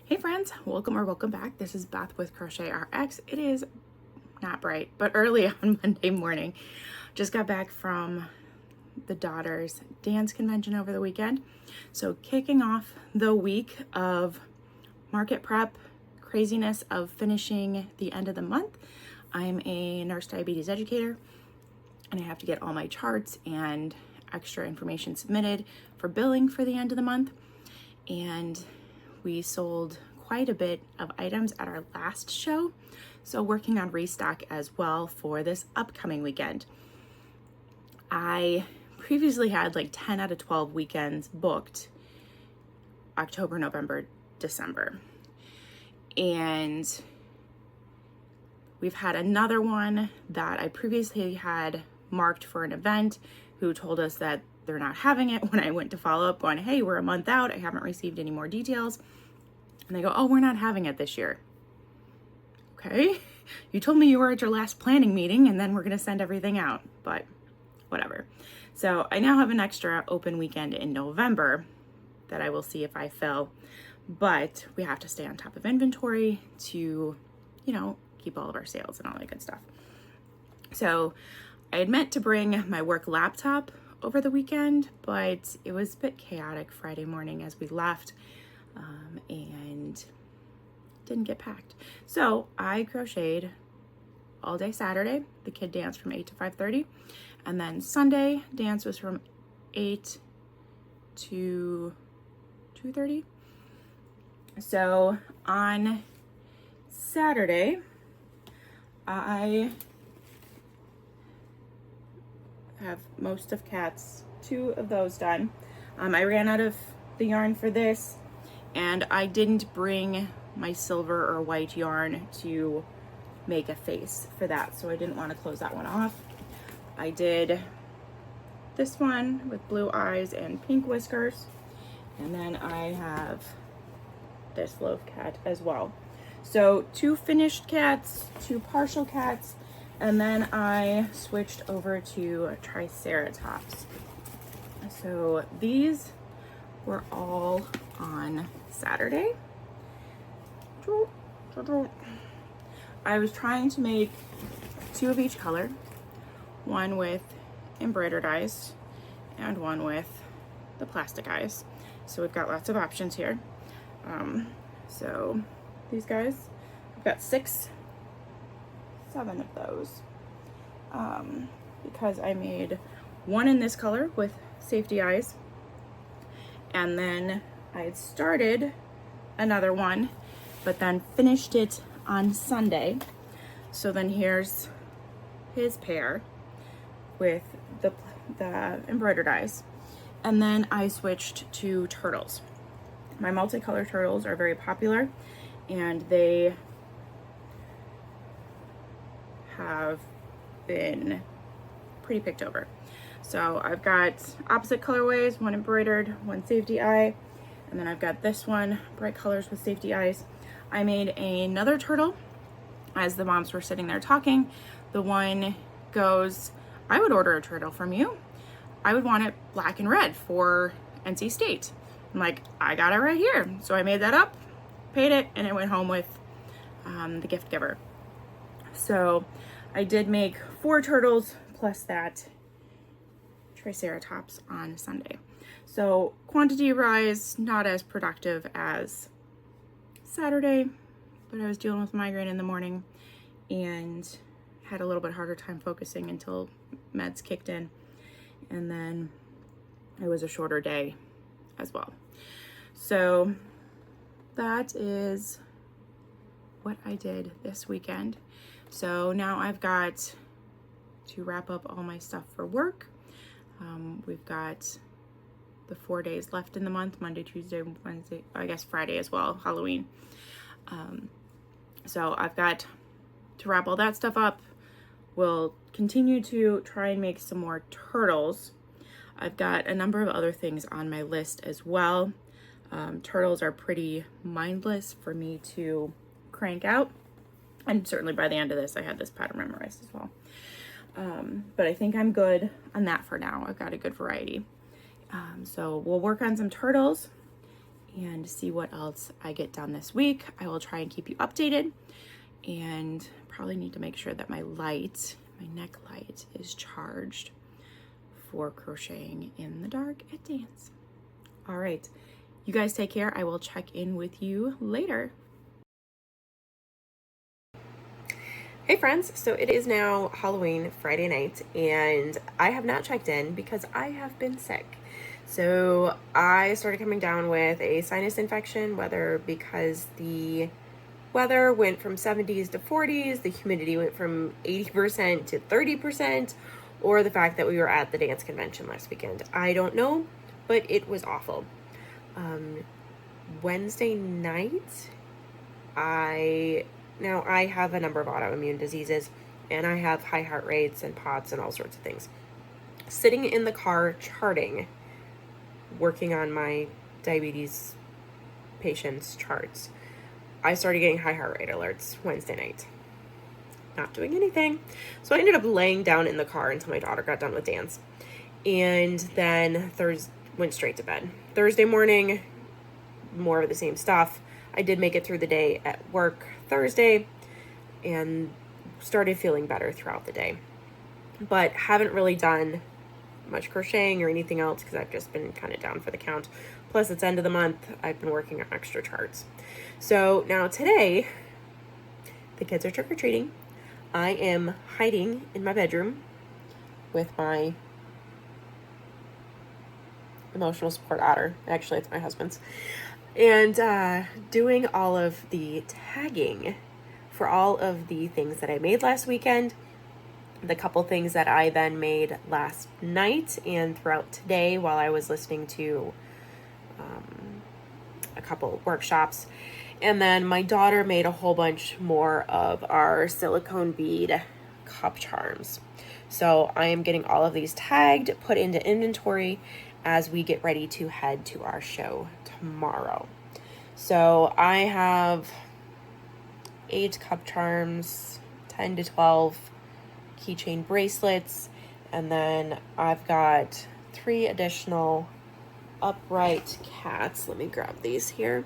Hey friends, welcome back. This is Beth with crochetrx. It is not bright, but early on Monday morning. Just got back from the daughter's dance convention over the weekend. So kicking off the week of market prep, craziness of finishing the end of the month. I'm a nurse diabetes educator and I have to get all my charts and extra information submitted for billing for the end of the month. And we sold quite a bit of items at our last show, so working on restock as well for this upcoming weekend. I previously had like 10 out of 12 weekends booked October, November, December. And we've had another one that I previously had marked for an event who told us that they're not having it when I went to follow up on, hey, we're a month out, I haven't received any more details. And they go, oh, we're not having it this year. Okay, you told me you were at your last planning meeting and then we're gonna send everything out, but whatever. So I now have an extra open weekend in November that I will see if I fill, but we have to stay on top of inventory to, keep all of our sales and all that good stuff. So I had meant to bring my work laptop over the weekend, but it was a bit chaotic Friday morning as we left and didn't get packed. So I crocheted all day Saturday. The kid danced from 8 to 5:30, and then Sunday dance was from 8 to 2:30. So on Saturday, I have most of Kat's 2 of those done. I ran out of the yarn for this, and I didn't bring my silver or white yarn to make a face for that, so I didn't want to close that one off. I did this one with blue eyes and pink whiskers, and then I have this loaf cat as well. So 2 finished cats, 2 partial cats, and then I switched over to triceratops. So these were all on Saturday. I was trying to make 2 of each color, one with embroidered eyes and one with the plastic eyes. So we've got lots of options here. So these guys, I've got 7 of those, because I made one in this color with safety eyes, and then I had started another one but then finished it on Sunday. So then here's his pair with the embroidered eyes, and then I switched to turtles. My multicolor turtles are very popular and they have been pretty picked over. So I've got opposite colorways, one embroidered, one safety eye, and then I've got this one, bright colors with safety eyes. I made another turtle as the moms were sitting there talking. The one goes, I would order a turtle from you. I would want it black and red for NC State. I'm like, I got it right here. So I made that up, paid it, and it went home with the gift giver. So I did make 4 turtles plus that triceratops on Sunday. So quantity rise, not as productive as Saturday, but I was dealing with migraine in the morning and had a little bit harder time focusing until meds kicked in. And then it was a shorter day as well. So that is what I did this weekend. So now I've got to wrap up all my stuff for work. We've got the 4 days left in the month, Monday, Tuesday, Wednesday, I guess Friday as well, Halloween. So I've got to wrap all that stuff up. We'll continue to try and make some more turtles. I've got a number of other things on my list as well. Turtles are pretty mindless for me to crank out. And certainly by the end of this, I had this pattern memorized as well. But I think I'm good on that for now. I've got a good variety. So we'll work on some turtles and see what else I get done this week. I will try and keep you updated, and probably need to make sure that my neck light is charged for crocheting in the dark at dance. All right, you guys take care. I will check in with you later. Hey friends, so it is now Halloween Friday night, and I have not checked in because I have been sick. So I started coming down with a sinus infection, whether because the weather went from 70s to 40s, the humidity went from 80% to 30%, or the fact that we were at the dance convention last weekend. I don't know, but it was awful. Wednesday night, I have a number of autoimmune diseases, and I have high heart rates and POTS and all sorts of things. Sitting in the car charting, working on my diabetes patients' charts, I started getting high heart rate alerts Wednesday night. Not doing anything. So I ended up laying down in the car until my daughter got done with dance. And then went straight to bed. Thursday morning, more of the same stuff. I did make it through the day at work Thursday and started feeling better throughout the day. But haven't really done much crocheting or anything else because I've just been kind of down for the count. Plus, it's end of the month. I've been working on extra charts. So now today, the kids are trick-or-treating. I am hiding in my bedroom with my emotional support otter. Actually, it's my husband's. And doing all of the tagging for all of the things that I made last weekend, the couple things that I then made last night and throughout today while I was listening to a couple workshops. And then my daughter made a whole bunch more of our silicone bead cup charms. So I am getting all of these tagged, put into inventory as we get ready to head to our show tomorrow. So I have 8 cup charms, 10 to 12 keychain bracelets, and then I've got 3 additional upright cats. Let me grab these here.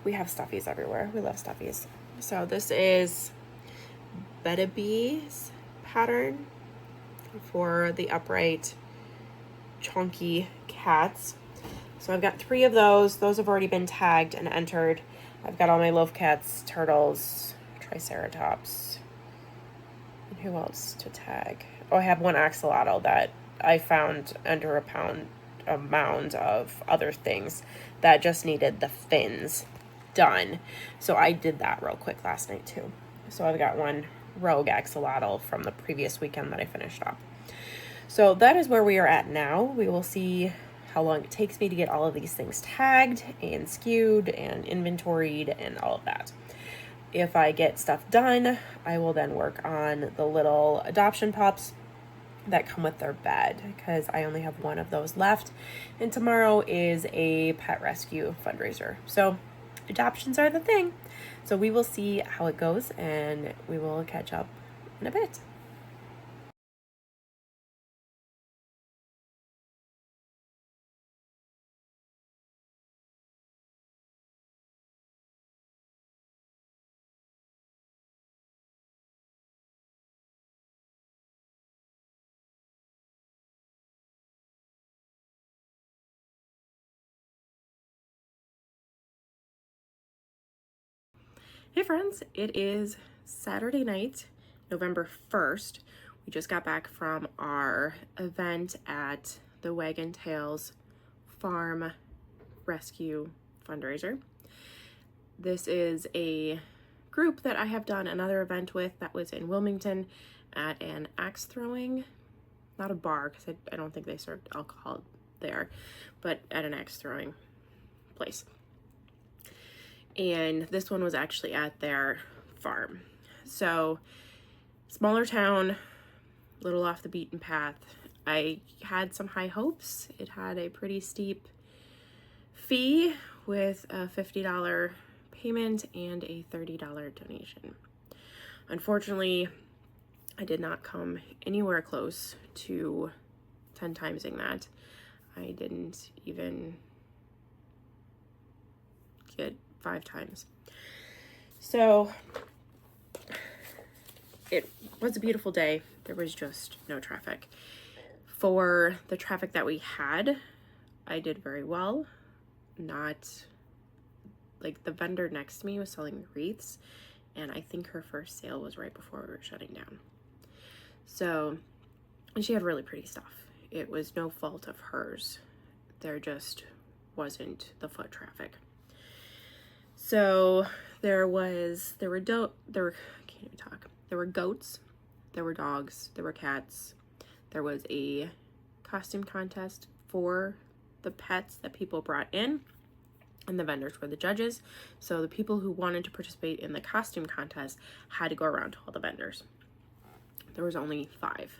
We have stuffies everywhere. We love stuffies. So this is Beulaville's pattern for the upright chunky cats. So I've got 3 of those. Those have already been tagged and entered. I've got all my loaf cats, turtles, triceratops. And who else to tag? Oh, I have one axolotl that I found under a mound of other things that just needed the fins done. So I did that real quick last night too. So I've got one rogue axolotl from the previous weekend that I finished up. So that is where we are at now. We will see how long it takes me to get all of these things tagged and skewed and inventoried and all of that. If I get stuff done, I will then work on the little adoption pups that come with their bed, because I only have one of those left, and tomorrow is a pet rescue fundraiser. So adoptions are the thing. So we will see how it goes, and we will catch up in a bit. Hey friends, it is Saturday night, November 1st. We just got back from our event at the Wagon Tails Farm Rescue fundraiser. This is a group that I have done another event with that was in Wilmington at an axe throwing, not a bar because I don't think they served alcohol there, but at an axe throwing place. And this one was actually at their farm. So smaller town, little off the beaten path. I had some high hopes. It had a pretty steep fee with a $50 payment and a $30 donation. Unfortunately, I did not come anywhere close to 10 timesing that. I didn't even get 5 times. So it was a beautiful day. There was just no traffic. For the traffic that we had, I did very well. Not like the vendor next to me was selling wreaths, and I think her first sale was right before we were shutting down. So, and she had really pretty stuff. It was no fault of hers. There just wasn't the foot traffic. So there were goats, there were dogs, there were cats. There was a costume contest for the pets that people brought in, and the vendors were the judges. So the people who wanted to participate in the costume contest had to go around to all the vendors. There was only 5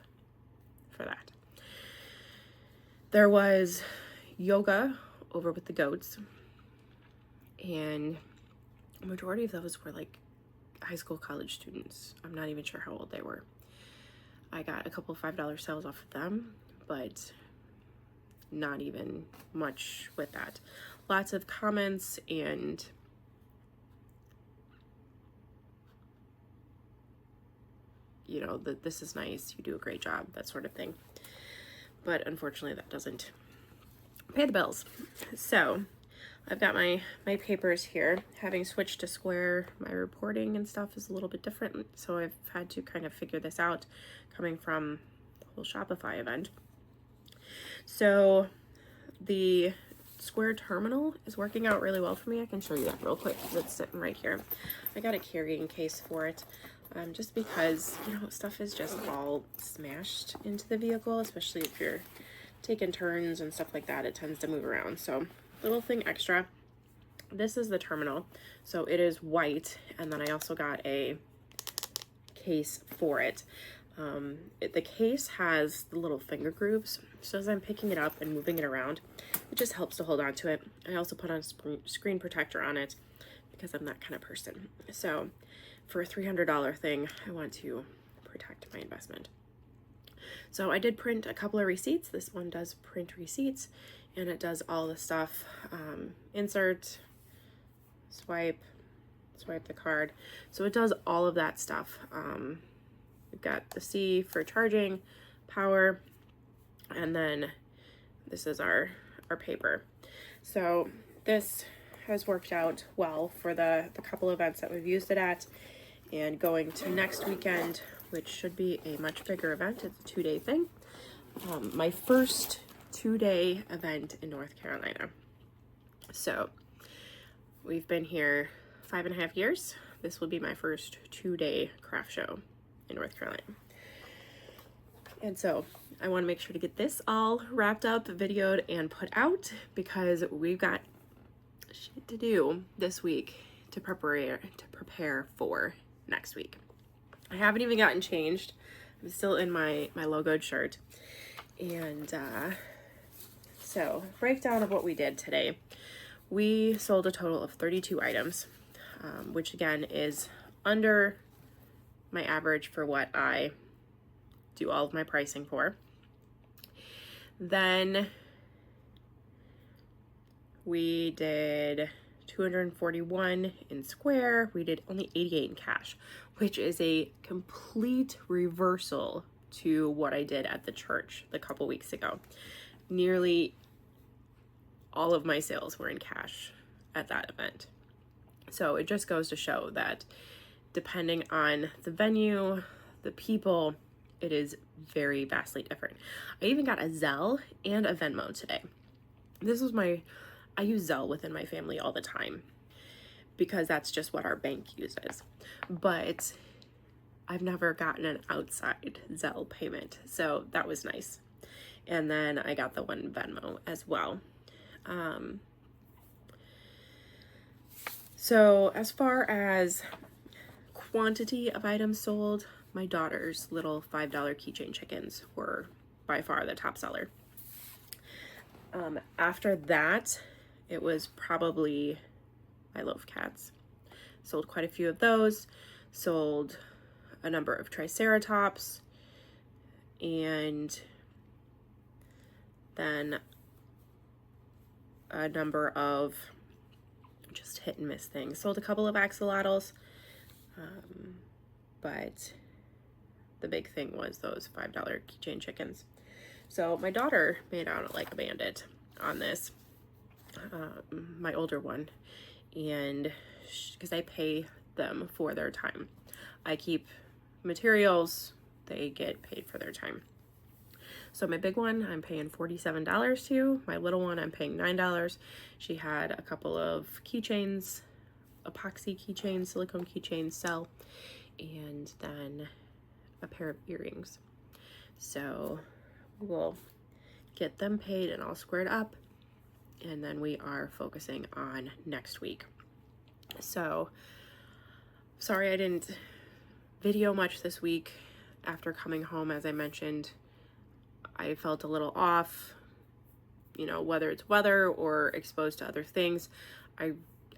for that. There was yoga over with the goats, and the majority of those were like high school, college students. I'm not even sure how old they were. I got a couple $5 sales off of them, but not even much with that. Lots of comments and you know, this is nice, you do a great job, that sort of thing. But unfortunately that doesn't pay the bills. So I've got my papers here. Having switched to square, my reporting and stuff is a little bit different. So I've had to kind of figure this out coming from the whole Shopify event. So the square terminal is working out really well for me. I can show you that real quick because it's sitting right here. I got a carrying case for it. Just because, you know, stuff is just all smashed into the vehicle, especially if you're taking turns and stuff like that, it tends to move around. So little thing extra. This is the terminal. So it is white, and then I also got a case for it. The case has the little finger grooves, so as I'm picking it up and moving it around, it just helps to hold on to it. I also put on a screen protector on it because I'm that kind of person. So for a $300 thing, I want to protect my investment. So I did print a couple of receipts. This one does print receipts, and it does all the stuff. Insert, swipe the card. So it does all of that stuff. We've got the C for charging, power, and then this is our paper. So this has worked out well for the couple events that we've used it at, and going to next weekend, which should be a much bigger event. It's a 2-day thing. My first 2-day event in North Carolina. So we've been here 5.5 years. This will be my first 2-day craft show in North Carolina. And so I want to make sure to get this all wrapped up, videoed, and put out because we've got shit to do this week to prepare for next week. I haven't even gotten changed. I'm still in my logoed shirt. And so breakdown of what we did today. We sold a total of 32 items, which again is under my average for what I do all of my pricing for. Then we did 241 in square. We did only 88 in cash, which is a complete reversal to what I did at the church a couple weeks ago. Nearly all of my sales were in cash at that event. So it just goes to show that depending on the venue, the people, it is very vastly different. I even got a Zelle and a Venmo today. I use Zelle within my family all the time because that's just what our bank uses. But I've never gotten an outside Zelle payment, so that was nice. And then I got the one Venmo as well. So as far as quantity of items sold, my daughter's little $5 keychain chickens were by far the top seller. After that, it was probably my loaf cats. Sold quite a few of those. Sold a number of triceratops, and then a number of just hit and miss things. Sold a couple of axolotls, but the big thing was those $5 keychain chickens. So my daughter made out like a bandit on this, my older one, and because I pay them for their time. I keep materials, they get paid for their time. So my big one, I'm paying $47 to. My little one, I'm paying $9. She had a couple of keychains, epoxy keychains, silicone keychains sell, and then a pair of earrings. So we'll get them paid and all squared up, and then we are focusing on next week. So sorry I didn't video much this week. After coming home, as I mentioned, I felt a little off, you know, whether it's weather or exposed to other things.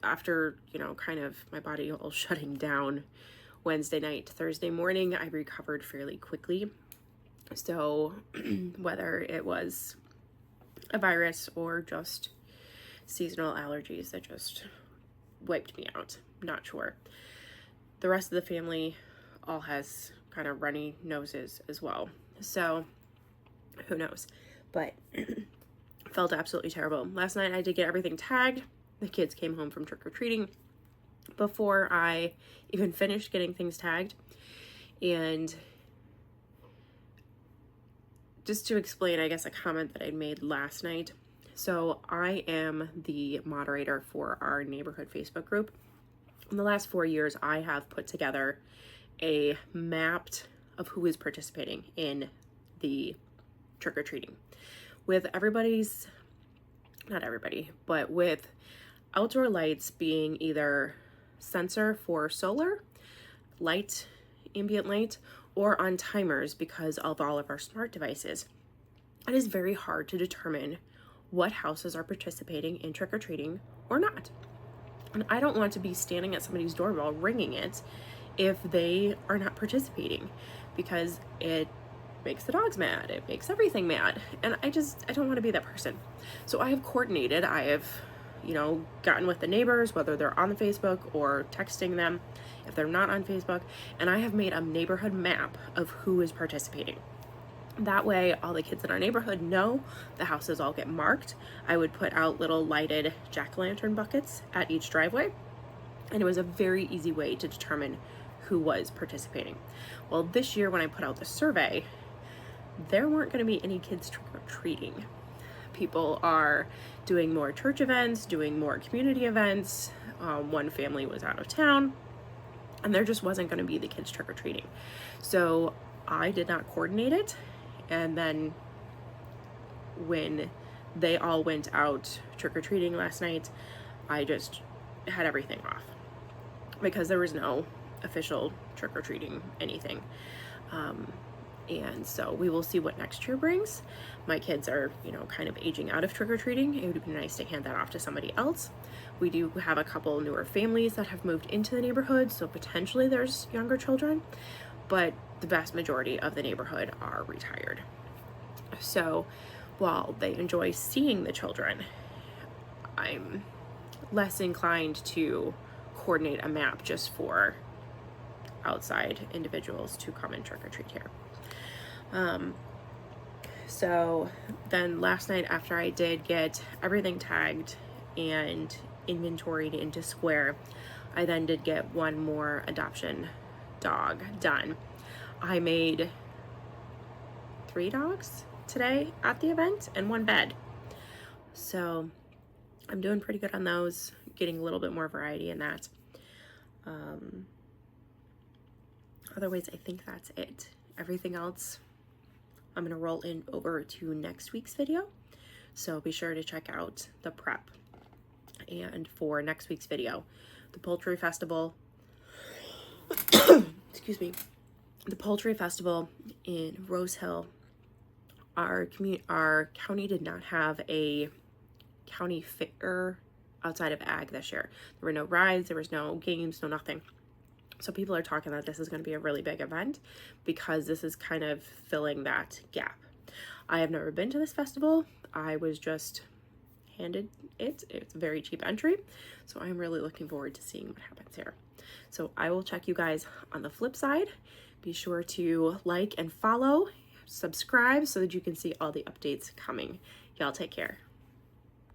After, you know, kind of my body all shutting down Wednesday night to Thursday morning, I recovered fairly quickly. So whether it was a virus or just seasonal allergies that just wiped me out, not sure. The rest of the family all has kind of runny noses as well. So who knows, but felt absolutely terrible. Last night I did get everything tagged. The kids came home from trick-or-treating before I even finished getting things tagged. And just to explain, I guess, a comment that I made last night. So I am the moderator for our neighborhood Facebook group. In the last 4 years, I have put together a map of who is participating in the trick-or-treating. With everybody's, not everybody, but with outdoor lights being either sensor for solar, light, ambient light, or on timers because of all of our smart devices, it is very hard to determine what houses are participating in trick-or-treating or not. And I don't want to be standing at somebody's doorbell ringing it if they are not participating, because it makes the dogs mad, it makes everything mad, and I don't want to be that person. So I have coordinated, I have, you know, gotten with the neighbors, whether they're on the Facebook or texting them if they're not on Facebook, and I have made a neighborhood map of who is participating. That way all the kids in our neighborhood know the houses all get marked. I would put out little lighted jack-o'-lantern buckets at each driveway, and it was a very easy way to determine who was participating. Well, this year when I put out the survey, there weren't going to be any kids trick-or-treating. People are doing more church events, doing more community events. One family was out of town, and there just wasn't going to be the kids trick-or-treating. So I did not coordinate it, and then when they all went out trick-or-treating last night, I just had everything off because there was no official trick-or-treating anything. And so we will see what next year brings. My kids are, you know, kind of aging out of trick-or-treating. It would be nice to hand that off to somebody else. We do have a couple newer families that have moved into the neighborhood, so potentially there's younger children, but the vast majority of the neighborhood are retired. So while they enjoy seeing the children, I'm less inclined to coordinate a map just for outside individuals to come and trick-or-treat here. So then last night, after I did get everything tagged and inventoried into Square, I then did get one more adoption dog done. I made 3 dogs today at the event and 1 bed. So I'm doing pretty good on those, getting a little bit more variety in that. Otherwise, I think that's it. Everything else, I'm going to roll in over to next week's video. So be sure to check out the prep. And for next week's video, the Poultry Festival, excuse me, the Poultry Festival in Rose Hill, our county did not have a county fair outside of ag this year. There were no rides, there was no games, no nothing. So people are talking that this is going to be a really big event because this is kind of filling that gap. I have never been to this festival. I was just handed it. It's a very cheap entry. So I'm really looking forward to seeing what happens here. So I will check you guys on the flip side. Be sure to like and follow, subscribe so that you can see all the updates coming. Y'all take care.